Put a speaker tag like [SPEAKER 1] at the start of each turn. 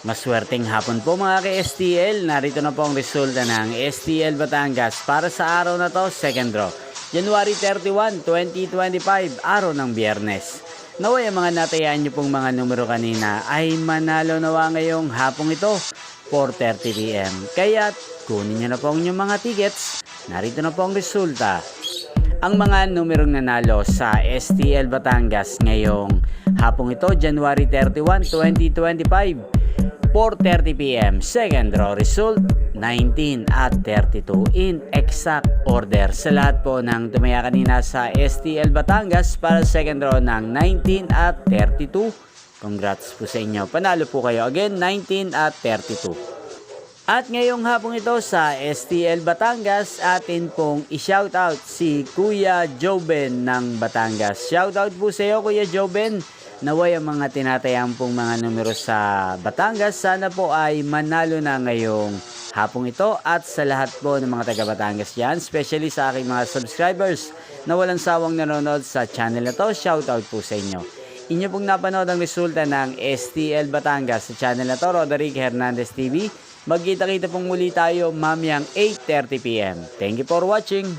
[SPEAKER 1] Maswerteng hapon po mga ka-STL. Narito na po ang resulta ng STL Batangas para sa araw na to, second draw. January 31, 2025, araw ng Biyernes. Naway ang mga natayaan nyo pong mga numero kanina ay manalo nawa ngayong hapong ito, 4:30 PM. Kaya kunin nyo na po ang inyong mga tickets. Narito na po ang resulta. Ang mga numerong nanalo sa STL Batangas ngayong hapong ito, January 31, 2025. 4:30 PM. Second draw result 19 at 32 in exact order. Sa lahat po ng tumaya kanina sa STL Batangas para second draw ng 19 at 32. Congrats po sa inyo. Panalo po kayo. Again, 19 at 32. At ngayong hapong ito sa STL Batangas, atin pong i-shoutout si Kuya Joben ng Batangas. Shoutout po sa iyo, Kuya Joben. Naway ang mga tinatayang pong mga numero sa Batangas, sana po ay manalo na ngayong hapong ito. At sa lahat po ng mga taga Batangas dyan, especially sa aking mga subscribers na walang sawang nanonood sa channel na to, shoutout po sa inyo. Inyo pong napanood ang resulta ng STL Batangas sa channel na to, Roderick Hernandez TV. Magkita-kita pong muli tayo mamayang 8:30 PM. Thank you for watching.